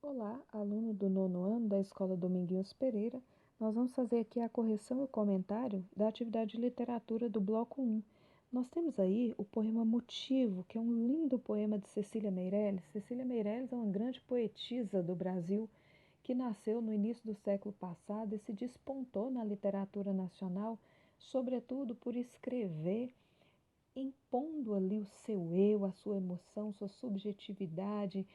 Olá, aluno do nono ano da Escola Dominguinhos Pereira. Nós vamos fazer aqui a correção e comentário da atividade de literatura do bloco 1. Nós temos aí o poema Motivo, que é um lindo poema de Cecília Meirelles. Cecília Meirelles é uma grande poetisa do Brasil que nasceu no início do século passado e se despontou na literatura nacional, sobretudo por escrever impondo ali o seu eu, a sua emoção, sua subjetividade,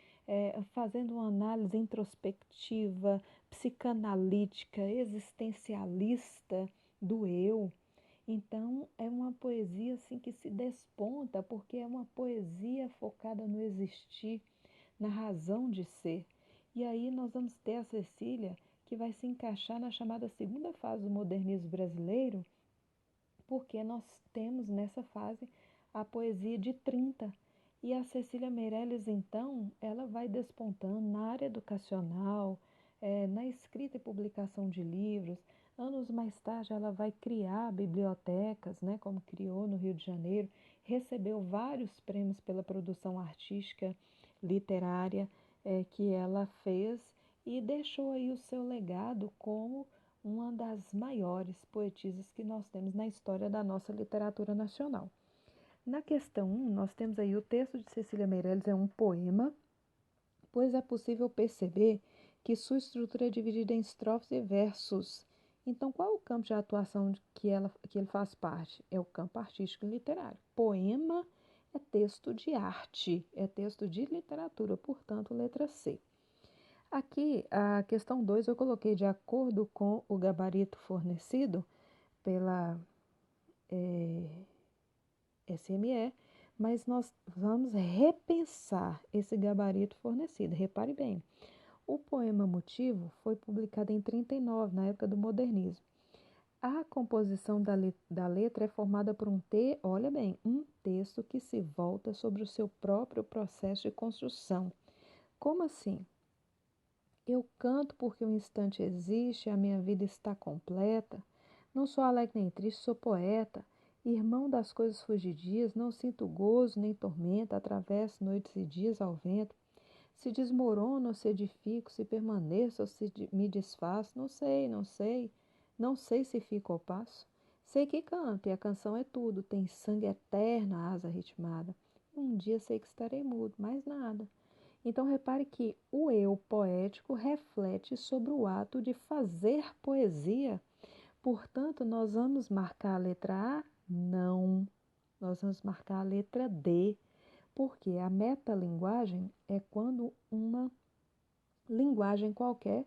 fazendo uma análise introspectiva, psicanalítica, existencialista do eu. Então, é uma poesia assim que se desponta, porque é uma poesia focada no existir, na razão de ser. E aí nós vamos ter a Cecília, que vai se encaixar na chamada segunda fase do modernismo brasileiro, porque nós temos nessa fase a poesia de 30. E a Cecília Meirelles, então, ela vai despontando na área educacional, na escrita e publicação de livros. Anos mais tarde, ela vai criar bibliotecas, né, como criou no Rio de Janeiro, recebeu vários prêmios pela produção artística literária que ela fez e deixou aí o seu legado como uma das maiores poetisas que nós temos na história da nossa literatura nacional. Na questão 1, nós temos aí o texto de Cecília Meirelles, é um poema, pois é possível perceber que sua estrutura é dividida em estrofes e versos. Então, qual é o campo de atuação que ele faz parte? É o campo artístico e literário. Poema é texto de arte, é texto de literatura, portanto, letra C. Aqui, a questão 2 eu coloquei de acordo com o gabarito fornecido pela SME, mas nós vamos repensar esse gabarito fornecido. Repare bem, o poema Motivo foi publicado em 39, na época do modernismo. A composição da letra é formada por olha bem, um texto que se volta sobre o seu próprio processo de construção. Como assim? Eu canto porque o instante existe, a minha vida está completa. Não sou alegre nem triste, sou poeta. Irmão das coisas fugidias, não sinto gozo nem tormenta, atravesso noites e dias ao vento. Se desmorono ou se edifico, se permaneço ou se me desfaço, não sei, não sei. Não sei se fico ou passo. Sei que canto e a canção é tudo, tem sangue eterno, a asa ritmada. Um dia sei que estarei mudo, mais nada. Então, repare que o eu poético reflete sobre o ato de fazer poesia. Portanto, nós vamos marcar a letra A? Não. Nós vamos marcar a letra D, porque a metalinguagem é quando uma linguagem qualquer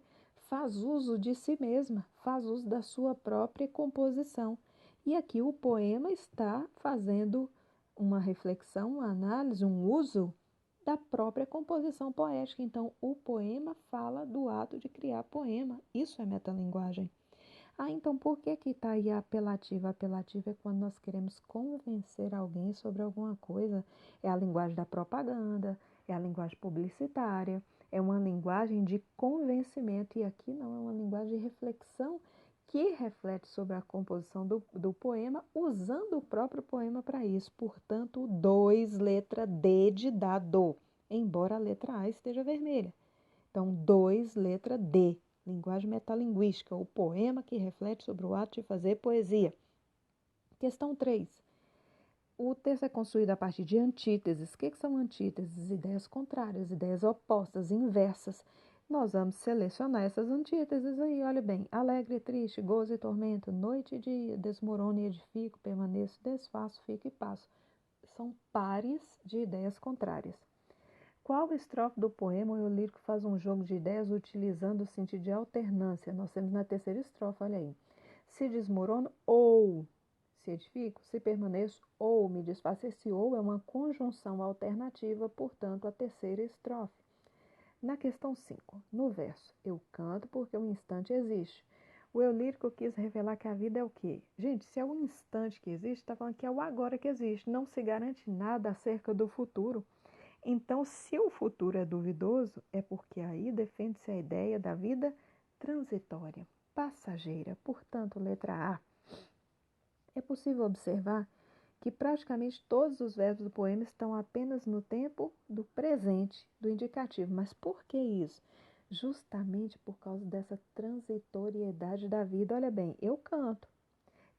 faz uso de si mesma, faz uso da sua própria composição. E aqui o poema está fazendo uma reflexão, uma análise, um uso da própria composição poética. Então, o poema fala do ato de criar poema. Isso é metalinguagem. Ah, então por que que está aí a apelativa? A apelativa é quando nós queremos convencer alguém sobre alguma coisa. É a linguagem da propaganda, é a linguagem publicitária, é uma linguagem de convencimento. E aqui não, é uma linguagem de reflexão que reflete sobre a composição do poema, usando o próprio poema para isso. Portanto, 2, letra D de dado, embora a letra A esteja vermelha. Então, 2, letra D. Linguagem metalinguística, o poema que reflete sobre o ato de fazer poesia. Questão 3. O texto é construído a partir de antíteses. O que são antíteses? Ideias contrárias, ideias opostas, inversas. Nós vamos selecionar essas antíteses aí, olha bem. Alegre e triste, gozo e tormento, noite e dia, desmorono e edifico, permaneço, desfaço, fico e passo. São pares de ideias contrárias. Qual estrofe do poema o eu lírico faz um jogo de ideias utilizando o sentido de alternância? Nós temos na terceira estrofe, olha aí. Se desmorono ou se edifico, se permaneço ou me desfaço. Esse ou é uma conjunção alternativa, portanto, a terceira estrofe. Na questão 5, no verso, eu canto porque o instante existe. O eu lírico quis revelar que a vida é o quê? Gente, se é o instante que existe, está falando que é o agora que existe. Não se garante nada acerca do futuro. Então, se o futuro é duvidoso, é porque aí defende-se a ideia da vida transitória, passageira. Portanto, letra A. É possível observar que praticamente todos os verbos do poema estão apenas no tempo do presente, do indicativo. Mas por que isso? justamente por causa dessa transitoriedade da vida. Olha bem, eu canto,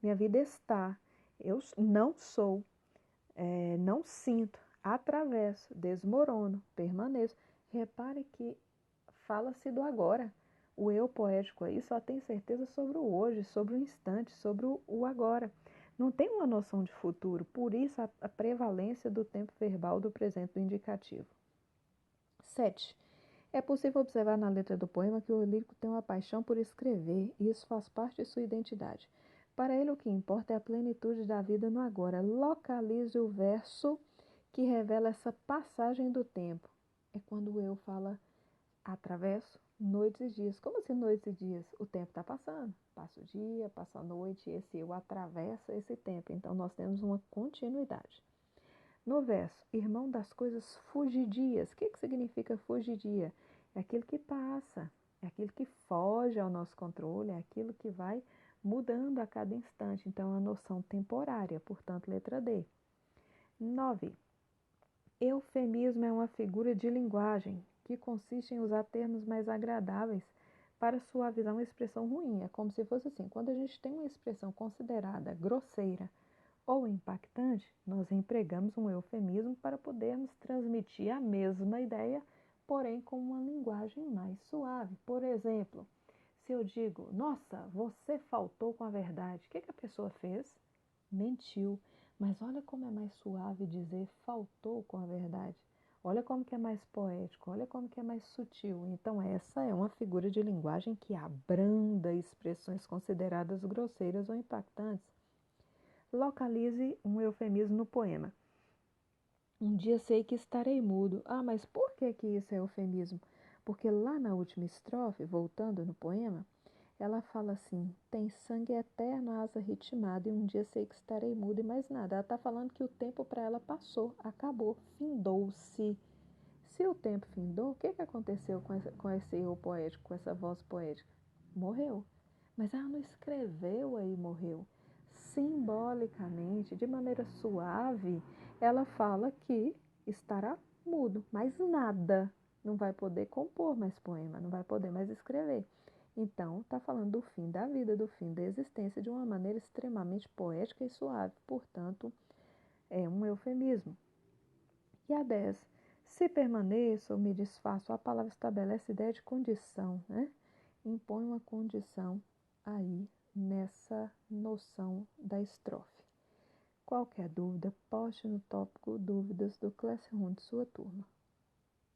minha vida está, eu não sou, não sinto, atravesso, desmorono, permaneço. Repare que fala-se do agora. O eu poético aí só tem certeza sobre o hoje, sobre o instante, sobre o agora. Não tem uma noção de futuro, por isso a prevalência do tempo verbal do presente do indicativo. 7. É possível observar na letra do poema que o lírico tem uma paixão por escrever, e isso faz parte de sua identidade. Para ele, o que importa é a plenitude da vida no agora. Localize o verso que revela essa passagem do tempo. É quando o eu fala atravesso noites e dias. Como assim noites e dias? O tempo está passando. Passa o dia, passa a noite, e esse eu atravessa esse tempo. Então, nós temos uma continuidade. No verso, irmão das coisas fugidias. O que significa fugidia? É aquilo que passa, é aquilo que foge ao nosso controle, é aquilo que vai mudando a cada instante. Então, é uma noção temporária, portanto, letra D. 9. Eufemismo é uma figura de linguagem que consiste em usar termos mais agradáveis para suavizar uma expressão ruim. É como se fosse assim, quando a gente tem uma expressão considerada grosseira ou impactante, nós empregamos um eufemismo para podermos transmitir a mesma ideia, porém com uma linguagem mais suave. Por exemplo, se eu digo, nossa, você faltou com a verdade, o que a pessoa fez? Mentiu. Mas olha como é mais suave dizer faltou com a verdade. Olha como que é mais poético, olha como que é mais sutil. Então essa é uma figura de linguagem que abranda expressões consideradas grosseiras ou impactantes. Localize um eufemismo no poema. Um dia sei que estarei mudo. Ah, mas por que isso é eufemismo? Porque lá na última estrofe, voltando no poema, ela fala assim, tem sangue eterno, asa ritmada, e um dia sei que estarei mudo e mais nada. Ela está falando que o tempo para ela passou, acabou, findou-se. Se o tempo findou, o que aconteceu com esse eu poético, com essa voz poética? Morreu. Mas ela não escreveu aí morreu. Simbolicamente, de maneira suave, ela fala que estará mudo, mas nada. Não vai poder compor mais poema, não vai poder mais escrever. Então, está falando do fim da vida, do fim da existência, de uma maneira extremamente poética e suave. Portanto, é um eufemismo. E a 10. Se permaneço ou me desfaço, a palavra estabelece a ideia de condição, né? Impõe uma condição aí nessa noção da estrofe. Qualquer dúvida, poste no tópico dúvidas do Classroom de sua turma.